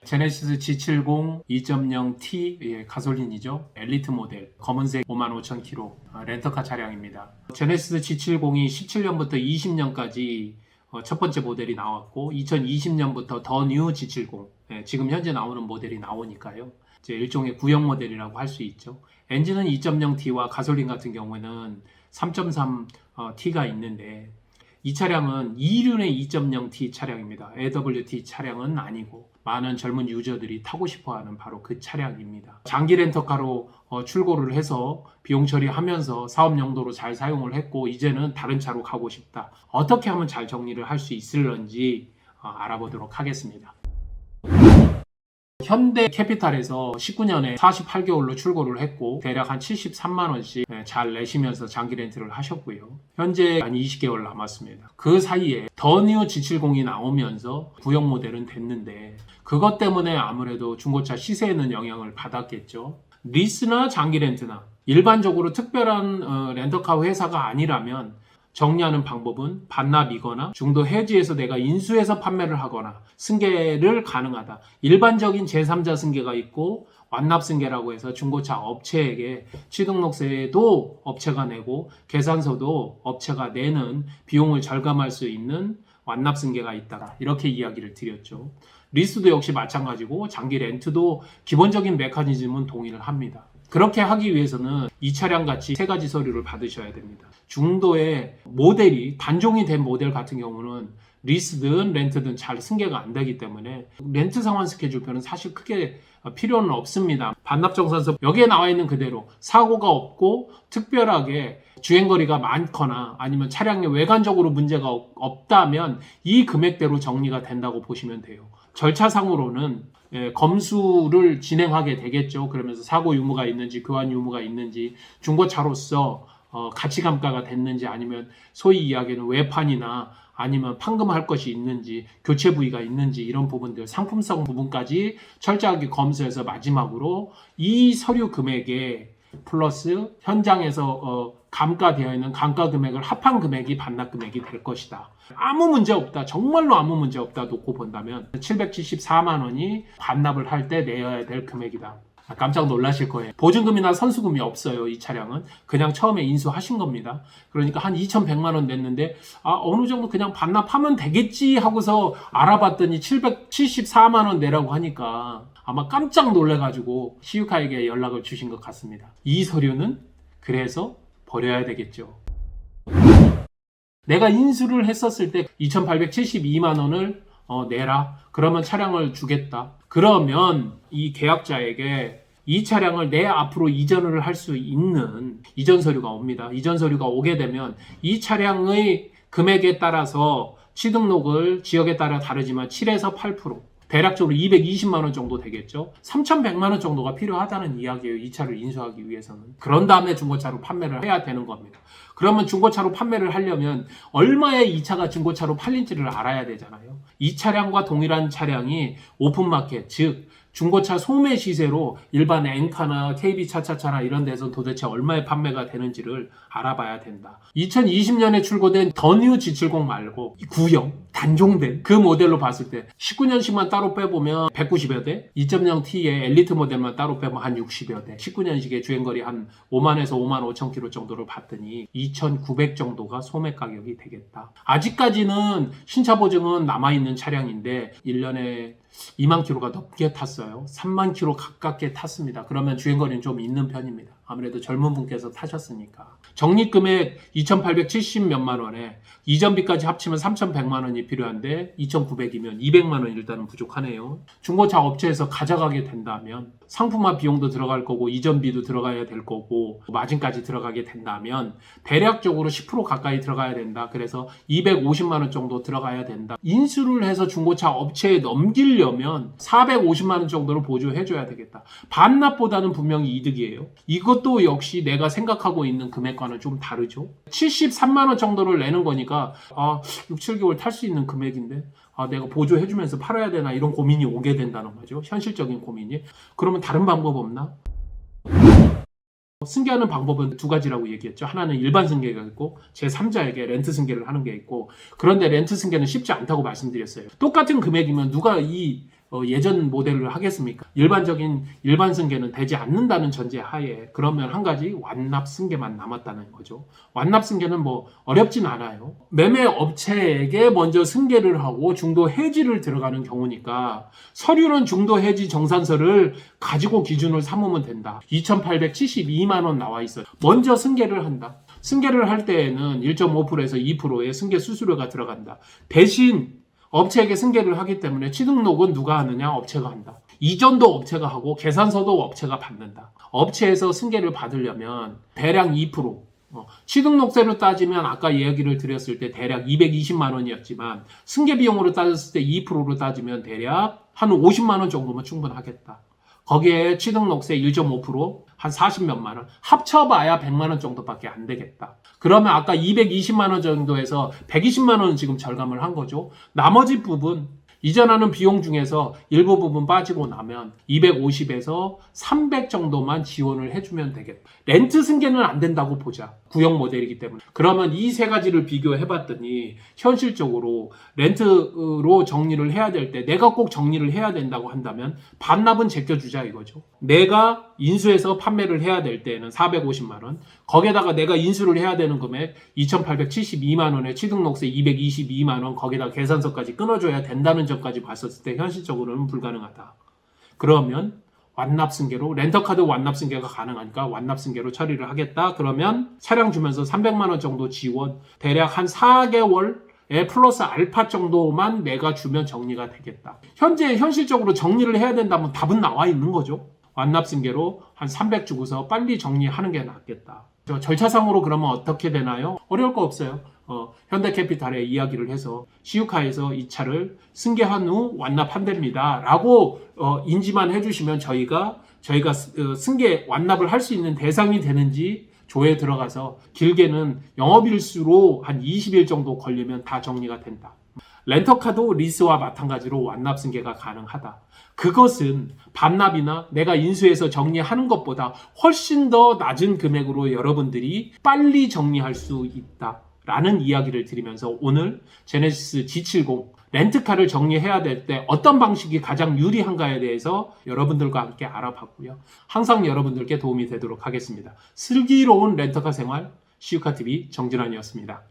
제네시스 G70 2.0T 가솔린이죠. 엘리트 모델 검은색 55,000km 렌터카 차량입니다. 제네시스 G70이 17년부터 20년까지 첫 번째 모델이 나왔고 2020년부터 더 뉴 G70 지금 현재 나오는 모델이 나오니까요. 이제 일종의 구형 모델이라고 할 수 있죠. 엔진은 2.0T와 가솔린 같은 경우에는 3.3T가 있는데 이 차량은 2륜의 2.0T 차량입니다. AWT 차량은 아니고 많은 젊은 유저들이 타고 싶어하는 바로 그 차량입니다. 장기 렌터카로 출고를 해서 비용 처리하면서 사업 용도로 잘 사용을 했고 이제는 다른 차로 가고 싶다. 어떻게 하면 잘 정리를 할 수 있을런지 알아보도록 하겠습니다. 현대 캐피탈에서 19년에 48개월로 출고를 했고 대략 한 73만원씩 잘 내시면서 장기 렌트를 하셨고요. 현재 한 20개월 남았습니다. 그 사이에 더 뉴 G70이 나오면서 구형 모델은 됐는데 그것 때문에 아무래도 중고차 시세에는 영향을 받았겠죠. 리스나 장기 렌트나 일반적으로 특별한 렌터카 회사가 아니라면 정리하는 방법은 반납이거나 중도 해지해서 내가 인수해서 판매를 하거나 승계를 가능하다. 일반적인 제3자 승계가 있고 완납 승계라고 해서 중고차 업체에게 취등록세도 업체가 내고 계산서도 업체가 내는 비용을 절감할 수 있는 완납 승계가 있다. 이렇게 이야기를 드렸죠. 리스도 역시 마찬가지고 장기 렌트도 기본적인 메커니즘은 동의를 합니다. 그렇게 하기 위해서는 이 차량 같이 세 가지 서류를 받으셔야 됩니다. 중도의 모델이 단종이 된 모델 같은 경우는 리스든 렌트든 잘 승계가 안 되기 때문에 렌트 상환 스케줄표는 사실 크게 필요는 없습니다. 반납정산서 여기에 나와 있는 그대로 사고가 없고 특별하게 주행거리가 많거나 아니면 차량에 외관적으로 문제가 없다면 이 금액대로 정리가 된다고 보시면 돼요. 절차상으로는 검수를 진행하게 되겠죠. 그러면서 사고 유무가 있는지 교환 유무가 있는지 중고차로서 가치감가가 됐는지 아니면 소위 이야기하는 외판이나 아니면 판금할 것이 있는지 교체 부위가 있는지 이런 부분들 상품성 부분까지 철저하게 검수해서 마지막으로 이 서류 금액에 플러스 현장에서 감가되어 있는 감가 금액을 합한 금액이 반납 금액이 될 것이다. 아무 문제 없다. 정말로 아무 문제 없다 놓고 본다면 774만 원이 반납을 할 때 내야 될 금액이다. 깜짝 놀라실 거예요. 보증금이나 선수금이 없어요. 이 차량은 그냥 처음에 인수하신 겁니다. 그러니까 한 2,100만 원 냈는데 어느 정도 그냥 반납하면 되겠지 하고서 알아봤더니 774만 원 내라고 하니까 아마 깜짝 놀래가지고 시유카에게 연락을 주신 것 같습니다. 이 서류는 그래서 버려야 되겠죠. 내가 인수를 했었을 때 2,872만 원을 내라. 그러면 차량을 주겠다. 그러면 이 계약자에게 이 차량을 내 앞으로 이전을 할 수 있는 이전 서류가 옵니다. 이전 서류가 오게 되면 이 차량의 금액에 따라서 취등록을 지역에 따라 다르지만 7에서 8% 대략적으로 220만 원 정도 되겠죠. 3,100만 원 정도가 필요하다는 이야기예요. 이 차를 인수하기 위해서는. 그런 다음에 중고차로 판매를 해야 되는 겁니다. 그러면 중고차로 판매를 하려면 얼마에 이 차가 중고차로 팔린지를 알아야 되잖아요. 이 차량과 동일한 차량이 오픈마켓, 즉 중고차 소매 시세로 일반 엔카나 KB차차차나 이런 데서 도대체 얼마에 판매가 되는지를 알아봐야 된다. 2020년에 출고된 더 뉴 G70 말고 구형, 단종된 그 모델로 봤을 때 19년식만 따로 빼보면 190여 대, 2.0T의 엘리트 모델만 따로 빼면 한 60여 대, 19년식의 주행거리 한 5만에서 5만 5천 킬로 정도를 봤더니 2,900 정도가 소매 가격이 되겠다. 아직까지는 신차 보증은 남아있는 차량인데 1년에 2만 킬로가 넘게 탔어요. 3만 킬로 가깝게 탔습니다. 그러면 주행거리는 좀 있는 편입니다. 아무래도 젊은 분께서 타셨으니까. 적립금액 2,870 몇만 원에 이전비까지 합치면 3,100만 원이 필요한데 2,900이면 200만 원 일단은 부족하네요. 중고차 업체에서 가져가게 된다면 상품화 비용도 들어갈 거고 이전비도 들어가야 될 거고 마진까지 들어가게 된다면 대략적으로 10% 가까이 들어가야 된다. 그래서 250만 원 정도 들어가야 된다. 인수를 해서 중고차 업체에 넘기려면 450만 원 정도를 보조해줘야 되겠다. 반납보다는 분명히 이득이에요. 이것도 역시 내가 생각하고 있는 금액과는 좀 다르죠. 73만 원 정도를 내는 거니까 6, 7개월 탈 수 있는 금액인데 내가 보조해주면서 팔아야 되나 이런 고민이 오게 된다는 거죠. 현실적인 고민이. 그러면 다른 방법 없나? 승계하는 방법은 두 가지라고 얘기했죠. 하나는 일반 승계가 있고 제3자에게 렌트 승계를 하는 게 있고 그런데 렌트 승계는 쉽지 않다고 말씀드렸어요. 똑같은 금액이면 누가 이 예전 모델을 하겠습니까? 일반 승계는 되지 않는다는 전제 하에 그러면 한 가지 완납 승계만 남았다는 거죠. 완납 승계는 뭐 어렵진 않아요. 매매 업체에게 먼저 승계를 하고 중도 해지를 들어가는 경우니까 서류는 중도 해지 정산서를 가지고 기준을 삼으면 된다. 2,872만 원 나와 있어요. 먼저 승계를 한다. 승계를 할 때에는 1.5%에서 2%의 승계 수수료가 들어간다. 대신 업체에게 승계를 하기 때문에 취등록은 누가 하느냐? 업체가 한다. 이전도 업체가 하고 계산서도 업체가 받는다. 업체에서 승계를 받으려면 대략 2%, 취등록세로 따지면 아까 이야기를 드렸을 때 대략 220만 원이었지만 승계 비용으로 따졌을 때 2%로 따지면 대략 한 50만 원 정도면 충분하겠다. 거기에 취등록세 1.5%, 한 40몇만 원, 합쳐봐야 100만 원 정도밖에 안 되겠다. 그러면 아까 220만 원 정도에서 120만 원은 지금 절감을 한 거죠. 나머지 부분, 이전하는 비용 중에서 일부 부분 빠지고 나면 250에서 300 정도만 지원을 해주면 되겠다. 렌트 승계는 안 된다고 보자. 구형 모델이기 때문에. 그러면 이 세 가지를 비교해봤더니 현실적으로 렌트로 정리를 해야 될 때 내가 꼭 정리를 해야 된다고 한다면 반납은 제껴주자 이거죠. 내가 인수해서 판매를 해야 될 때는 450만 원, 거기에다가 내가 인수를 해야 되는 금액 2,872만 원에 취등록세 222만 원, 거기다 계산서까지 끊어줘야 된다는 점까지 봤었을 때 현실적으로는 불가능하다. 그러면 완납승계로, 렌터카드 완납승계가 가능하니까 완납승계로 처리를 하겠다. 그러면 차량 주면서 300만 원 정도 지원, 대략 한 4개월에 플러스 알파 정도만 내가 주면 정리가 되겠다. 현실적으로 정리를 해야 된다면 답은 나와 있는 거죠. 완납승계로 한 300 주고서 빨리 정리하는 게 낫겠다. 절차상으로 그러면 어떻게 되나요? 어려울 거 없어요. 현대캐피탈에 이야기를 해서 시유카에서 이 차를 승계한 후 완납한답니다 라고 인지만 해주시면 저희가 승계 완납을 할 수 있는 대상이 되는지 조에 들어가서 길게는 영업일수로 한 20일 정도 걸리면 다 정리가 된다. 렌터카도 리스와 마찬가지로 완납 승계가 가능하다. 그것은 반납이나 내가 인수해서 정리하는 것보다 훨씬 더 낮은 금액으로 여러분들이 빨리 정리할 수 있다 라는 이야기를 드리면서 오늘 제네시스 G70 렌트카를 정리해야 될 때 어떤 방식이 가장 유리한가에 대해서 여러분들과 함께 알아봤고요. 항상 여러분들께 도움이 되도록 하겠습니다. 슬기로운 렌터카 생활 시유카TV 정진환이었습니다.